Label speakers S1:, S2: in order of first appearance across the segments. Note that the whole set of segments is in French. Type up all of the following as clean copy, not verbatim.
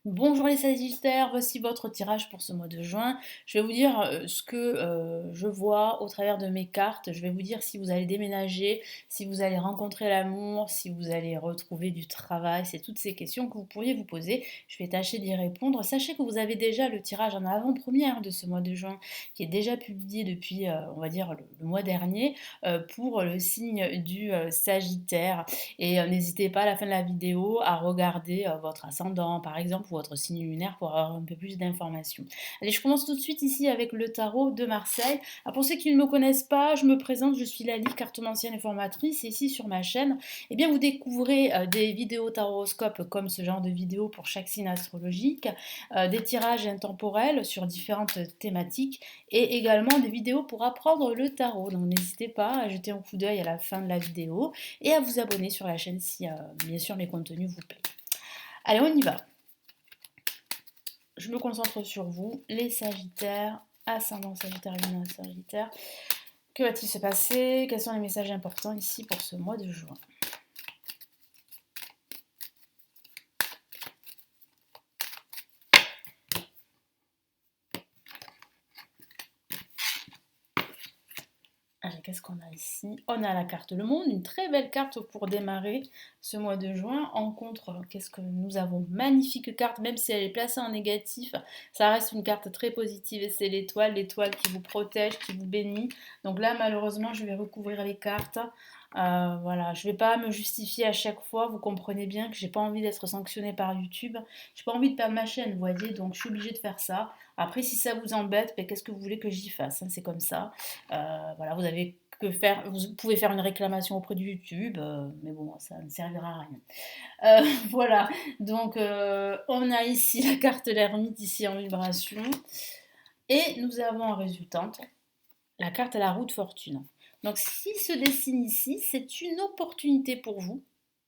S1: Bonjour les Sagittaires, voici votre tirage pour ce mois de juin. Je vais vous dire ce que je vois au travers de mes cartes. Je vais vous dire si vous allez déménager, si vous allez rencontrer l'amour, si vous allez retrouver du travail. C'est toutes ces questions que vous pourriez vous poser. Je vais tâcher d'y répondre. Sachez que vous avez déjà le tirage en avant-première de ce mois de juin qui est déjà publié depuis, on va dire, le mois dernier pour le signe du Sagittaire. Et n'hésitez pas à la fin de la vidéo à regarder votre ascendant par exemple ou votre signe lunaire pour avoir un peu plus d'informations. Allez, je commence tout de suite ici avec le tarot de Marseille. Alors, pour ceux qui ne me connaissent pas, je me présente, je suis Lali, cartomancienne et formatrice. Et ici sur ma chaîne, eh bien, vous découvrez des vidéos taroroscopes comme ce genre de vidéos pour chaque signe astrologique, des tirages intemporels sur différentes thématiques et également des vidéos pour apprendre le tarot. Donc n'hésitez pas à jeter un coup d'œil à la fin de la vidéo et à vous abonner sur la chaîne si bien sûr mes contenus vous plaisent. Allez, on y va. Je me concentre sur vous, les Sagittaires, ascendant Sagittaire et lunaire Sagittaire. Que va-t-il se passer? Quels sont les messages importants ici pour ce mois de juin? Allez, qu'est-ce qu'on a ici? On a la carte Le Monde, une très belle carte pour démarrer ce mois de juin. En contre, qu'est-ce que nous avons? Magnifique carte, même si elle est placée en négatif, ça reste une carte très positive et c'est l'étoile qui vous protège, qui vous bénit. Donc là, malheureusement, je vais recouvrir les cartes. Voilà, je ne vais pas me justifier à chaque fois. Vous comprenez bien que j'ai pas envie d'être sanctionnée par YouTube. J'ai pas envie de perdre ma chaîne, vous voyez. Donc je suis obligée de faire ça. Après, si ça vous embête, ben, qu'est-ce que vous voulez que j'y fasse, hein? C'est comme ça. Voilà, vous avez que faire, vous pouvez faire une réclamation auprès de YouTube, mais bon, ça ne servira à rien. Voilà, donc on a ici la carte l'ermite ici en vibration, et nous avons en résultante la carte à la roue de fortune. Donc ce qui se dessine ici, c'est une opportunité pour vous,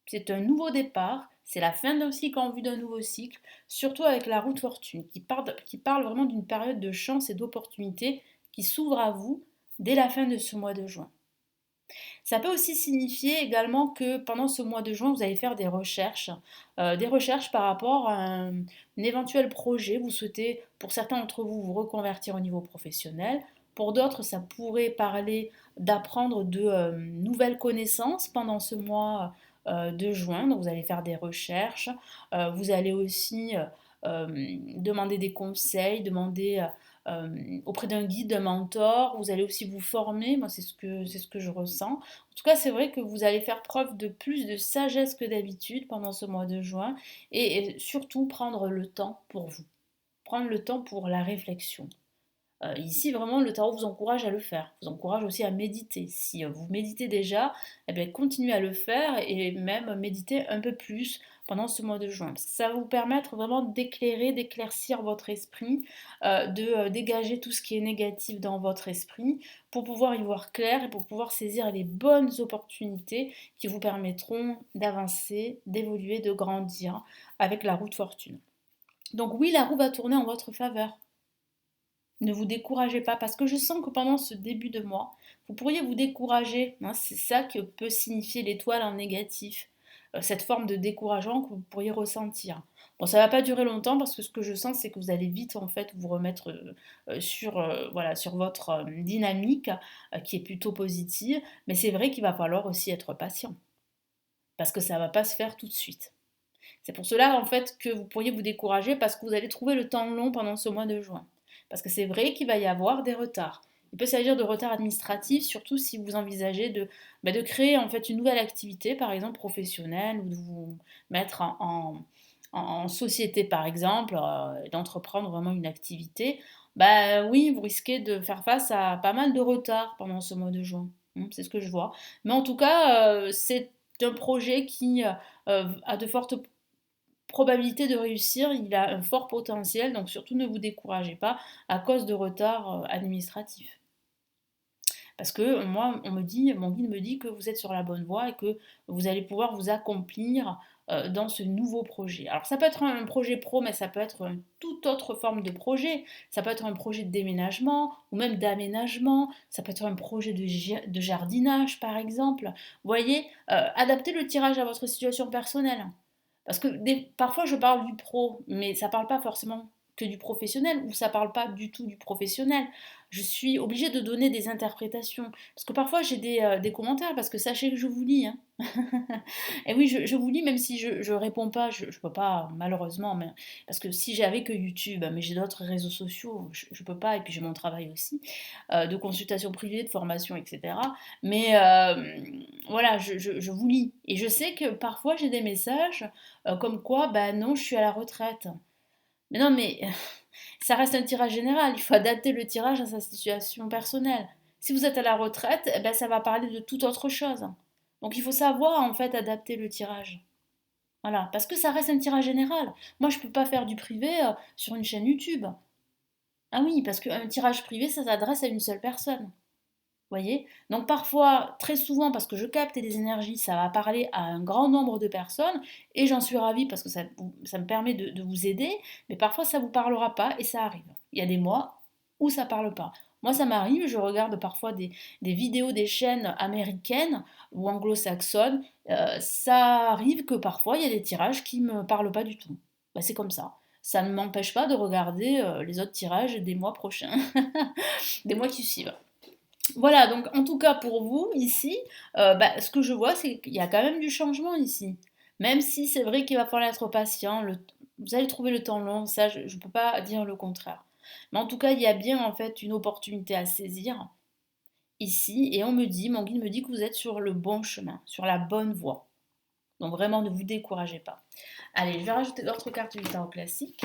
S1: c'est un nouveau départ, c'est la fin d'un cycle en vue d'un nouveau cycle, surtout avec la roue de fortune, qui parle vraiment d'une période de chance et d'opportunité qui s'ouvre à vous dès la fin de ce mois de juin. Ça peut aussi signifier également que pendant ce mois de juin, vous allez faire des recherches par rapport à un éventuel projet. Vous souhaitez, pour certains d'entre vous, vous reconvertir au niveau professionnel. Pour d'autres, ça pourrait parler d'apprendre de nouvelles connaissances pendant ce mois de juin. Donc vous allez faire des recherches. Vous allez aussi demander des conseils, demander auprès d'un guide, d'un mentor. Vous allez aussi vous former. Moi, c'est ce que je ressens. En tout cas, c'est vrai que vous allez faire preuve de plus de sagesse que d'habitude pendant ce mois de juin et surtout prendre le temps pour vous, prendre le temps pour la réflexion. Ici, vraiment, le tarot vous encourage à le faire, vous encourage aussi à méditer. Si vous méditez déjà, eh bien, continuez à le faire et même méditer un peu plus pendant ce mois de juin. Parce que ça va vous permettre vraiment d'éclairer, d'éclaircir votre esprit, de dégager tout ce qui est négatif dans votre esprit pour pouvoir y voir clair et pour pouvoir saisir les bonnes opportunités qui vous permettront d'avancer, d'évoluer, de grandir avec la roue de fortune. Donc oui, la roue va tourner en votre faveur. Ne vous découragez pas parce que je sens que pendant ce début de mois, vous pourriez vous décourager, hein. C'est ça que peut signifier l'étoile en négatif, cette forme de découragement que vous pourriez ressentir. Bon, ça va pas durer longtemps parce que ce que je sens, c'est que vous allez vite en fait vous remettre voilà, sur votre dynamique qui est plutôt positive. Mais c'est vrai qu'il va falloir aussi être patient parce que ça va pas se faire tout de suite. C'est pour cela en fait que vous pourriez vous décourager parce que vous allez trouver le temps long pendant ce mois de juin. Parce que c'est vrai qu'il va y avoir des retards. Il peut s'agir de retards administratifs, surtout si vous envisagez de créer en fait une nouvelle activité, par exemple professionnelle, ou de vous mettre en société par exemple, d'entreprendre vraiment une activité. Bah oui, vous risquez de faire face à pas mal de retards pendant ce mois de juin. C'est ce que je vois. Mais en tout cas, c'est un projet qui a de fortes probabilité de réussir, il a un fort potentiel, donc surtout ne vous découragez pas à cause de retards administratifs. Parce que moi, mon guide me dit que vous êtes sur la bonne voie et que vous allez pouvoir vous accomplir dans ce nouveau projet. Alors ça peut être un projet pro, mais ça peut être une toute autre forme de projet. Ça peut être un projet de déménagement ou même d'aménagement. Ça peut être un projet de jardinage, par exemple. Vous voyez, adaptez le tirage à votre situation personnelle. Parce que parfois je parle du pro, mais ça parle pas forcément que du professionnel, ou ça parle pas du tout du professionnel. Je suis obligée de donner des interprétations. Parce que parfois j'ai des commentaires, parce que sachez que je vous lis, hein. Et oui, je vous lis, même si je réponds pas, je peux pas, malheureusement, mais, parce que si j'avais que YouTube, mais j'ai d'autres réseaux sociaux, je peux pas, et puis j'ai mon travail aussi, de consultation privée, de formation, etc. Mais voilà, je vous lis. Et je sais que parfois j'ai des messages comme quoi, bah non, je suis à la retraite. Mais non, mais ça reste un tirage général. Il faut adapter le tirage à sa situation personnelle. Si vous êtes à la retraite, eh ben, ça va parler de toute autre chose. Donc il faut savoir en fait adapter le tirage. Voilà, parce que ça reste un tirage général. Moi, je peux pas faire du privé sur une chaîne YouTube. Ah oui, parce qu'un tirage privé, ça s'adresse à une seule personne. Voyez? Donc parfois, très souvent, parce que je capte des énergies, ça va parler à un grand nombre de personnes, et j'en suis ravie parce que ça me permet de vous aider, mais parfois ça ne vous parlera pas, et ça arrive. Il y a des mois où ça ne parle pas. Moi, ça m'arrive, je regarde parfois des vidéos des chaînes américaines ou anglo-saxonnes, ça arrive que parfois il y a des tirages qui ne me parlent pas du tout. Bah, c'est comme ça. Ça ne m'empêche pas de regarder les autres tirages des mois prochains, des mois qui suivent. Voilà, donc en tout cas pour vous, ici, bah, ce que je vois, c'est qu'il y a quand même du changement ici. Même si c'est vrai qu'il va falloir être patient, vous allez trouver le temps long, ça je ne peux pas dire le contraire. Mais en tout cas, il y a bien en fait une opportunité à saisir ici, et mon guide me dit que vous êtes sur le bon chemin, sur la bonne voie. Donc vraiment, ne vous découragez pas. Allez, je vais rajouter d'autres cartes du tarot classique.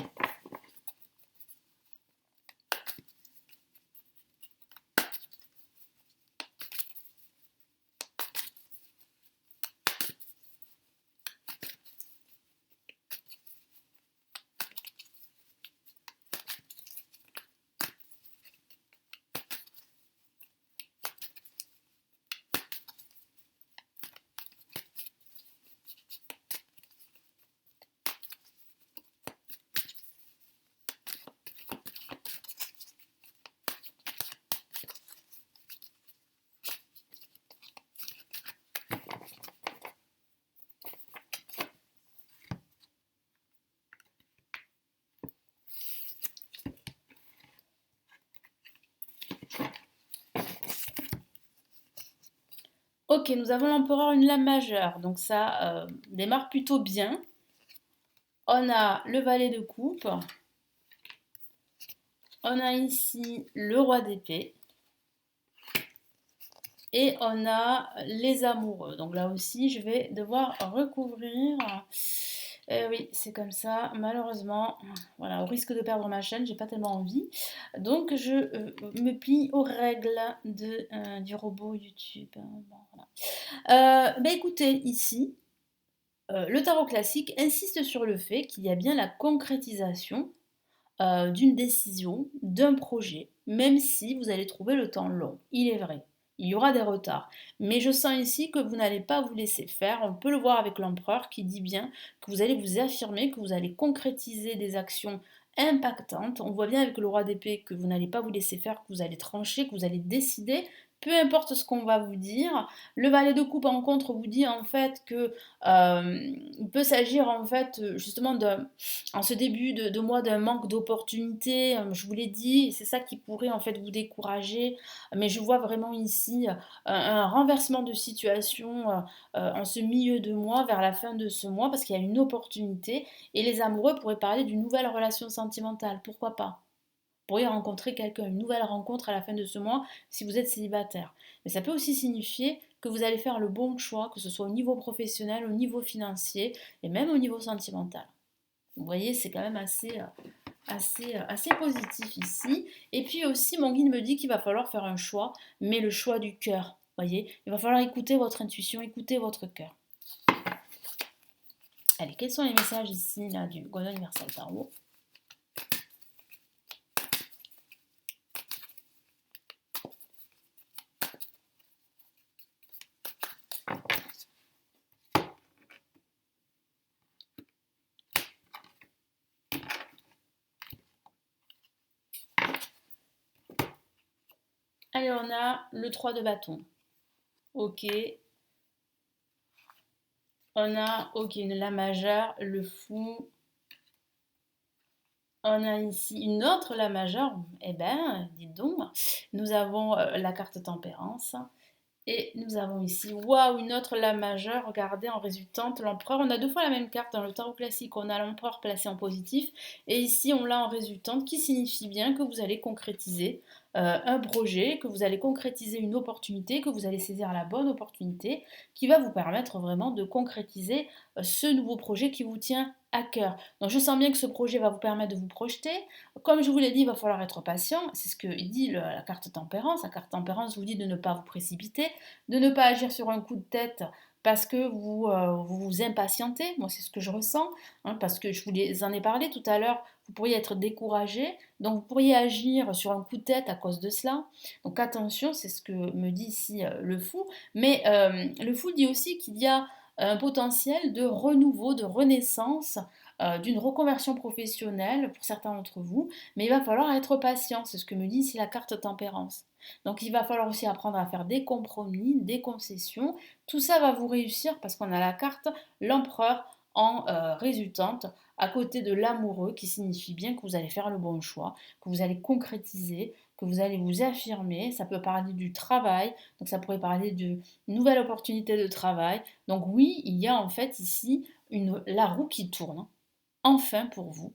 S1: Ok, nous avons l'empereur, une lame majeure, donc ça démarre plutôt bien. On a le valet de coupe. On a ici le roi d'épée. Et on a les amoureux. Donc là aussi, je vais devoir recouvrir. Oui, c'est comme ça. Malheureusement, voilà, au risque de perdre ma chaîne, j'ai pas tellement envie. Donc je me plie aux règles du robot YouTube. Bon, voilà. Bah écoutez, ici, le tarot classique insiste sur le fait qu'il y a bien la concrétisation d'une décision, d'un projet, même si vous allez trouver le temps long. Il est vrai, il y aura des retards. Mais je sens ici que vous n'allez pas vous laisser faire. On peut le voir avec l'empereur qui dit bien que vous allez vous affirmer, que vous allez concrétiser des actions impactantes. On voit bien avec le roi d'épée que vous n'allez pas vous laisser faire, que vous allez trancher, que vous allez décider. Peu importe ce qu'on va vous dire, le valet de coupe en contre vous dit en fait que il peut s'agir en fait justement en ce début de mois d'un manque d'opportunités, je vous l'ai dit, c'est ça qui pourrait en fait vous décourager, mais je vois vraiment ici un renversement de situation en ce milieu de mois, vers la fin de ce mois, parce qu'il y a une opportunité, et les amoureux pourraient parler d'une nouvelle relation sentimentale, pourquoi pas? Vous pourriez rencontrer quelqu'un, une nouvelle rencontre à la fin de ce mois si vous êtes célibataire. Mais ça peut aussi signifier que vous allez faire le bon choix, que ce soit au niveau professionnel, au niveau financier et même au niveau sentimental. Vous voyez, c'est quand même assez positif ici. Et puis aussi, mon guide me dit qu'il va falloir faire un choix, mais le choix du cœur. Vous voyez, il va falloir écouter votre intuition, écouter votre cœur. Allez, quels sont les messages ici là, du Golden Universal Tarot? Allez, on a le 3 de bâton. Ok. On a, ok, une La majeure, le fou. On a ici une autre La majeure. Eh ben, dites donc. Nous avons la carte tempérance. Et nous avons ici, waouh, une autre La majeure. Regardez, en résultante, l'empereur. On a deux fois la même carte dans le tarot classique. On a l'empereur placé en positif. Et ici, on l'a en résultante, qui signifie bien que vous allez concrétiser un projet, que vous allez concrétiser une opportunité, que vous allez saisir la bonne opportunité, qui va vous permettre vraiment de concrétiser ce nouveau projet qui vous tient à cœur. Donc je sens bien que ce projet va vous permettre de vous projeter. Comme je vous l'ai dit, il va falloir être patient. C'est ce que dit la carte tempérance. La carte tempérance vous dit de ne pas vous précipiter, de ne pas agir sur un coup de tête parce que vous impatientez. Moi, c'est ce que je ressens, hein, parce que je vous en ai parlé tout à l'heure. Vous pourriez être découragé, donc vous pourriez agir sur un coup de tête à cause de cela. Donc attention, c'est ce que me dit ici le fou. Mais le fou dit aussi qu'il y a un potentiel de renouveau, de renaissance, d'une reconversion professionnelle pour certains d'entre vous, mais il va falloir être patient, c'est ce que me dit ici la carte tempérance. Donc il va falloir aussi apprendre à faire des compromis, des concessions. Tout ça va vous réussir parce qu'on a la carte l'empereur en résultante à côté de l'amoureux qui signifie bien que vous allez faire le bon choix, que vous allez concrétiser, que vous allez vous affirmer. Ça peut parler du travail, donc ça pourrait parler de nouvelles opportunités de travail. Donc oui, il y a en fait ici la roue qui tourne, enfin pour vous,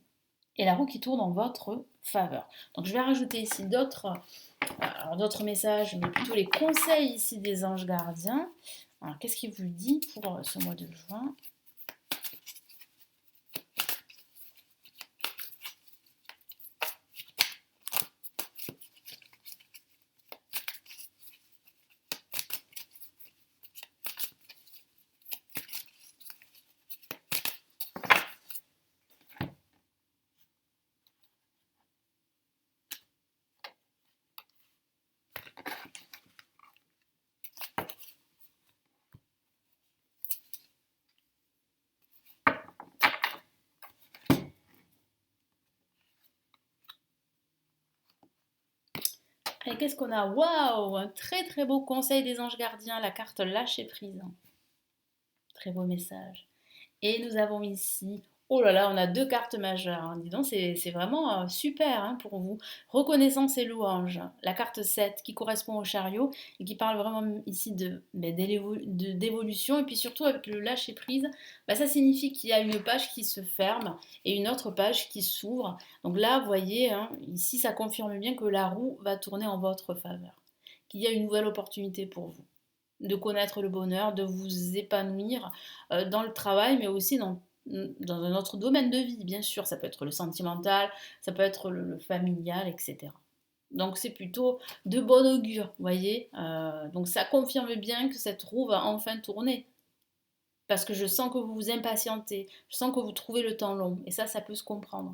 S1: et la roue qui tourne en votre faveur. Donc je vais rajouter ici d'autres messages, mais plutôt les conseils ici des anges gardiens. Alors qu'est-ce qu'il vous dit pour ce mois de juin? Et qu'est-ce qu'on a? Waouh! Un très très beau conseil des anges gardiens, la carte lâcher prise. Très beau message. Et nous avons ici, oh là là, on a deux cartes majeures, hein. Dis donc, c'est vraiment super, hein, pour vous. Reconnaissance et louange. La carte 7 qui correspond au chariot et qui parle vraiment ici d'évolution. Et puis surtout avec le lâcher prise, bah, ça signifie qu'il y a une page qui se ferme et une autre page qui s'ouvre. Donc là, vous voyez, hein, ici, ça confirme bien que la roue va tourner en votre faveur, qu'il y a une nouvelle opportunité pour vous de connaître le bonheur, de vous épanouir dans le travail, mais aussi dans un autre domaine de vie, bien sûr. Ça peut être le sentimental, ça peut être le familial, etc. Donc c'est plutôt de bon augure, vous voyez. Donc ça confirme bien que cette roue va enfin tourner. Parce que je sens que vous vous impatientez, je sens que vous trouvez le temps long. Et ça peut se comprendre.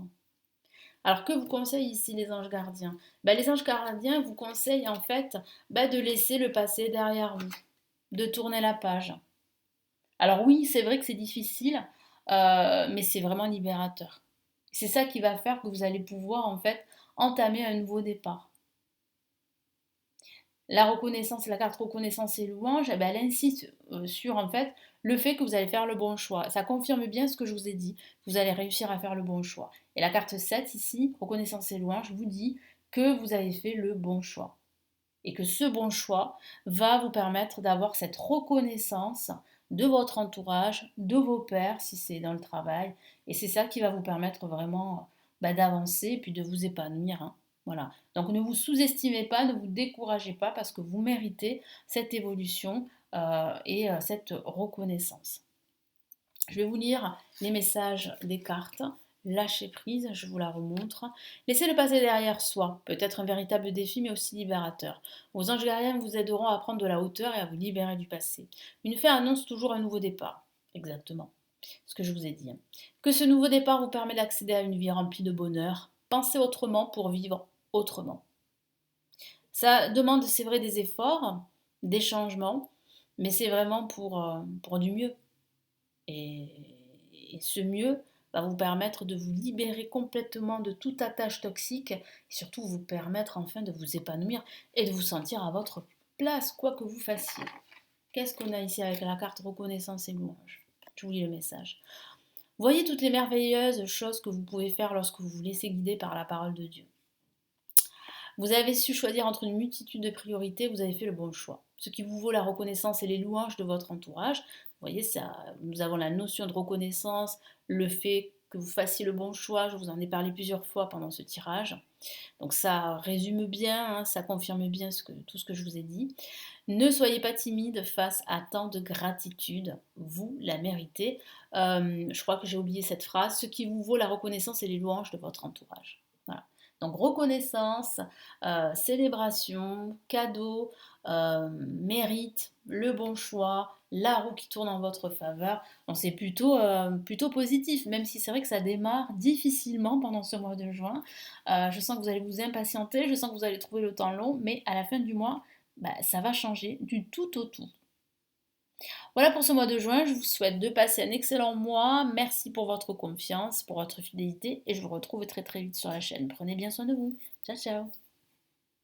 S1: Alors que vous conseillent ici les anges gardiens? Les anges gardiens vous conseillent en fait de laisser le passé derrière vous, de tourner la page. Alors oui, c'est vrai que c'est difficile, mais c'est vraiment libérateur. C'est ça qui va faire que vous allez pouvoir en fait entamer un nouveau départ. La reconnaissance, la carte reconnaissance et louange, eh ben, elle insiste sur en fait le fait que vous allez faire le bon choix. Ça confirme bien ce que je vous ai dit, vous allez réussir à faire le bon choix. Et la carte 7 ici, reconnaissance et louange, vous dit que vous avez fait le bon choix. Et que ce bon choix va vous permettre d'avoir cette reconnaissance de votre entourage, de vos pairs si c'est dans le travail. Et c'est ça qui va vous permettre vraiment d'avancer et puis de vous épanouir, hein. Voilà. Donc ne vous sous-estimez pas, ne vous découragez pas parce que vous méritez cette évolution et cette reconnaissance. Je vais vous lire les messages des cartes. Lâchez prise, je vous la remontre. Laissez le passé derrière soi, peut-être un véritable défi mais aussi libérateur. Vos anges gardiens vous aideront à prendre de la hauteur et à vous libérer du passé. Une fin annonce toujours un nouveau départ. Exactement, ce que je vous ai dit. Que ce nouveau départ vous permet d'accéder à une vie remplie de bonheur. Pensez autrement pour vivre autrement. Ça demande, c'est vrai, des efforts, des changements, mais c'est vraiment pour du mieux. Et, et ce mieux va vous permettre de vous libérer complètement de toute attache toxique et surtout vous permettre enfin de vous épanouir et de vous sentir à votre place, quoi que vous fassiez. Qu'est-ce qu'on a ici avec la carte reconnaissance et louange? Je vous lis le message. Voyez toutes les merveilleuses choses que vous pouvez faire lorsque vous vous laissez guider par la parole de Dieu. Vous avez su choisir entre une multitude de priorités, vous avez fait le bon choix. Ce qui vous vaut la reconnaissance et les louanges de votre entourage. Vous voyez, ça, nous avons la notion de reconnaissance, le fait que vous fassiez le bon choix, je vous en ai parlé plusieurs fois pendant ce tirage. Donc ça résume bien, ça confirme bien tout ce que je vous ai dit. Ne soyez pas timide face à tant de gratitude, vous la méritez. Je crois que j'ai oublié cette phrase, ce qui vous vaut la reconnaissance et les louanges de votre entourage. Voilà. Donc reconnaissance, célébration, cadeau, mérite, le bon choix, la roue qui tourne en votre faveur. Donc c'est plutôt positif, même si c'est vrai que ça démarre difficilement pendant ce mois de juin. Je sens que vous allez vous impatienter, je sens que vous allez trouver le temps long, mais à la fin du mois, ça va changer du tout au tout. Voilà pour ce mois de juin, je vous souhaite de passer un excellent mois. Merci pour votre confiance, pour votre fidélité et je vous retrouve très très vite sur la chaîne. Prenez bien soin de vous. Ciao ciao.